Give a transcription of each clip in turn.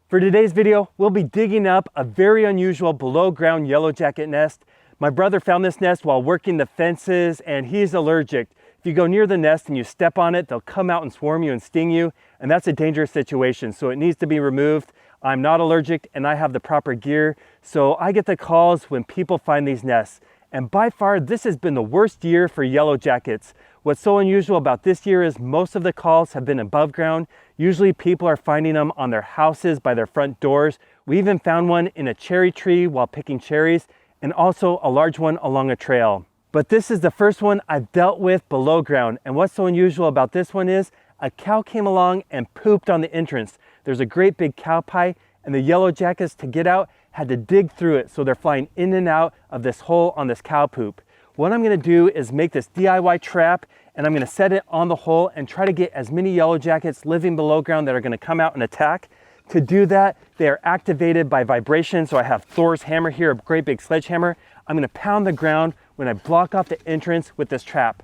For today's video, we'll be digging up a very unusual below ground yellowjacket nest. My brother found this nest while working the fences and he's allergic. If you go near the nest and you step on it, they'll come out and swarm you and sting you, and that's a dangerous situation, so it needs to be removed. I'm not allergic and I have the proper gear, so I get the calls when people find these nests. And by far, this has been the worst year for yellowjackets. What's so unusual about this year is most of the calls have been above ground. Usually people are finding them on their houses, by their front doors. We even found one in a cherry tree while picking cherries, and also a large one along a trail. But this is the first one I've dealt with below ground. And what's so unusual about this one is a cow came along and pooped on the entrance. There's a great big cow pie, and the yellowjackets, to get out, had to dig through it, so they're flying in and out of this hole on this cow poop. What I'm gonna do is make this DIY trap, and I'm gonna set it on the hole and try to get as many yellowjackets living below ground that are gonna come out and attack. To do that, they are activated by vibration, so I have Thor's hammer here, a great big sledgehammer. I'm gonna pound the ground when I block off the entrance with this trap.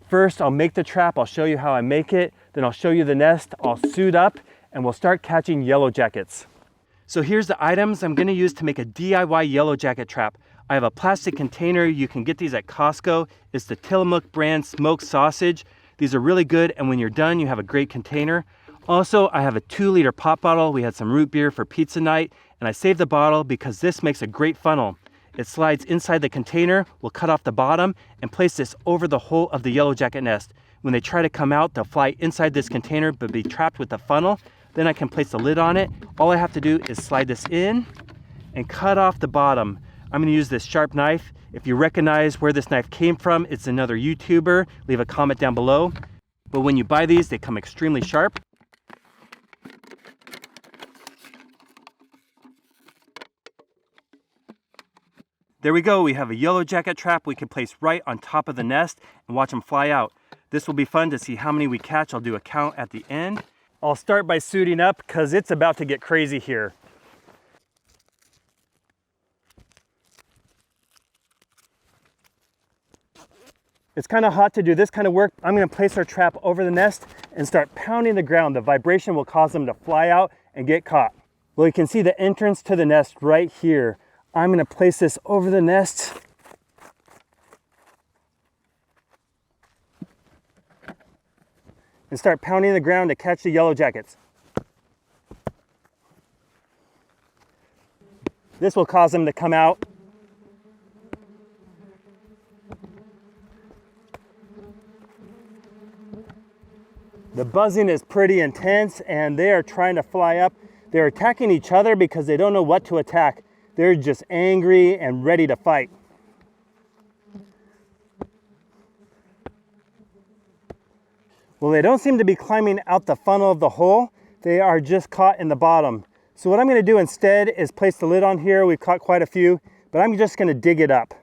First, I'll make the trap, I'll show you how I make it, then I'll show you the nest, I'll suit up, and we'll start catching yellowjackets. So here's the items I'm gonna use to make a DIY yellowjacket trap. I have a plastic container. You can get these at Costco. It's the Tillamook brand smoked sausage. These are really good, and when you're done, you have a great container. Also, I have a 2-liter pop bottle. We had some root beer for pizza night, and I saved the bottle because this makes a great funnel. It slides inside the container. We'll cut off the bottom and place this over the hole of the yellowjacket nest. When they try to come out, they'll fly inside this container but be trapped with the funnel. Then I can place the lid on it. All I have to do is slide this in and cut off the bottom. I'm gonna use this sharp knife. If you recognize where this knife came from, it's another YouTuber. Leave a comment down below. But when you buy these, they come extremely sharp. There we go, we have a yellowjacket trap we can place right on top of the nest and watch them fly out. This will be fun to see how many we catch. I'll do a count at the end. I'll start by suiting up because it's about to get crazy here. It's kind of hot to do this kind of work. I'm going to place our trap over the nest and start pounding the ground. The vibration will cause them to fly out and get caught. Well, you can see the entrance to the nest right here. I'm going to place this over the nest. And start pounding the ground to catch the yellowjackets. This will cause them to come out. The buzzing is pretty intense and they are trying to fly up. They're attacking each other because they don't know what to attack. They're just angry and ready to fight. Well, they don't seem to be climbing out the funnel of the hole. They are just caught in the bottom. So what I'm gonna do instead is place the lid on here. We've caught quite a few, but I'm just gonna dig it up.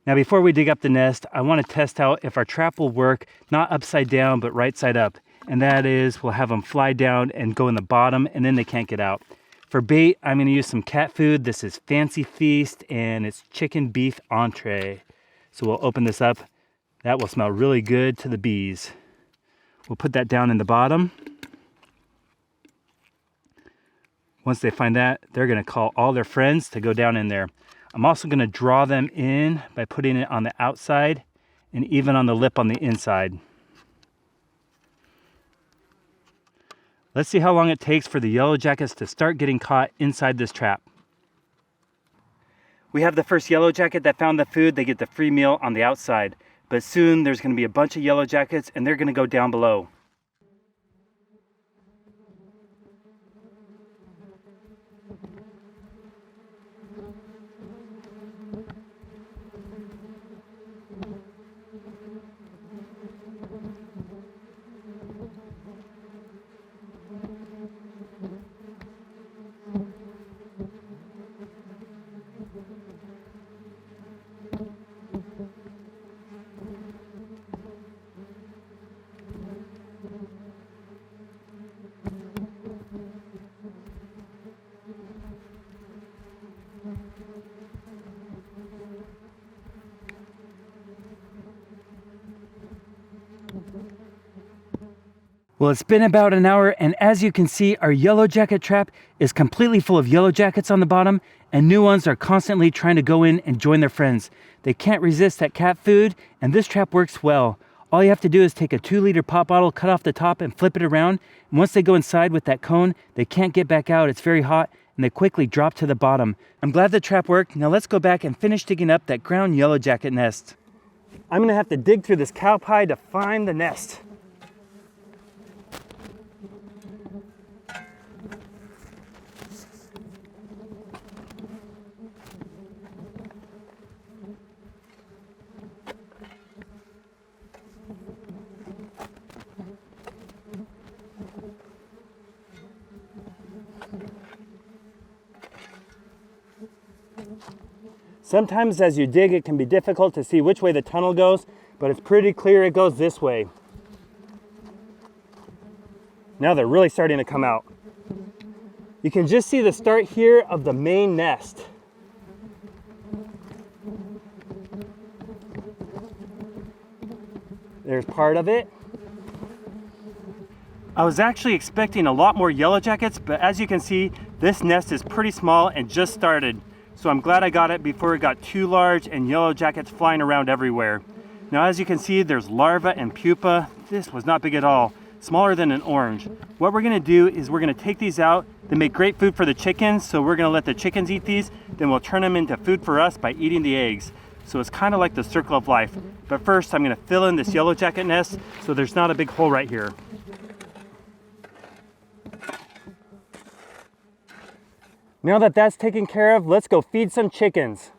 Now, before we dig up the nest, I wanna test out if our trap will work, not upside down, but right side up. And that is, we'll have them fly down and go in the bottom, and then they can't get out. For bait, I'm gonna use some cat food. This is Fancy Feast, and it's chicken beef entree. So we'll open this up. That will smell really good to the bees. We'll put that down in the bottom. Once they find that, they're gonna call all their friends to go down in there. I'm also gonna draw them in by putting it on the outside and even on the lip on the inside. Let's see how long it takes for the yellowjackets to start getting caught inside this trap. We have the first yellowjacket that found the food. They get the free meal on the outside. But soon there's going to be a bunch of yellowjackets and they're going to go down below. Well, it's been about an hour, and as you can see, our Yellowjacket trap is completely full of Yellowjackets on the bottom, and new ones are constantly trying to go in and join their friends. They can't resist that cat food, and this trap works well. All you have to do is take a 2-liter pop bottle, cut off the top, and flip it around. And once they go inside with that cone, they can't get back out. It's very hot, and they quickly drop to the bottom. I'm glad the trap worked. Now let's go back and finish digging up that ground Yellowjacket nest. I'm gonna have to dig through this cow pie to find the nest. Sometimes as you dig, it can be difficult to see which way the tunnel goes, but it's pretty clear it goes this way. Now they're really starting to come out. You can just see the start here of the main nest. There's part of it. I was actually expecting a lot more Yellowjackets, but as you can see, this nest is pretty small and just started. So I'm glad I got it before it got too large and Yellowjackets flying around everywhere. Now as you can see, there's larvae and pupa. This was not big at all, smaller than an orange. What we're gonna do is we're gonna take these out. They make great food for the chickens, so we're gonna let the chickens eat these, then we'll turn them into food for us by eating the eggs. So it's kind of like the circle of life. But first I'm gonna fill in this Yellowjacket nest so there's not a big hole right here. Now that that's taken care of, let's go feed some chickens.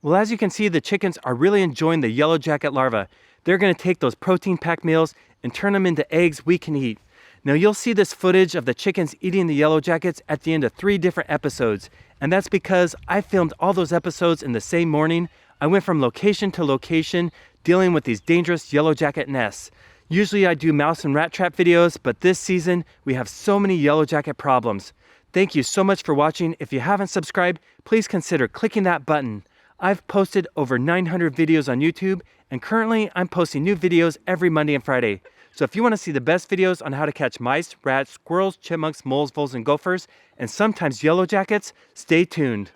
Well, as you can see, the chickens are really enjoying the Yellowjacket larvae. They're gonna take those protein-packed meals and turn them into eggs we can eat. Now you'll see this footage of the chickens eating the Yellowjackets at the end of 3 different episodes. And that's because I filmed all those episodes in the same morning. I went from location to location dealing with these dangerous Yellowjacket nests. Usually I do mouse and rat trap videos, but this season we have so many Yellowjacket problems. Thank you so much for watching. If you haven't subscribed, please consider clicking that button. I've posted over 900 videos on YouTube, and currently I'm posting new videos every Monday and Friday. So if you want to see the best videos on how to catch mice, rats, squirrels, chipmunks, moles, voles, and gophers, and sometimes Yellowjackets, stay tuned.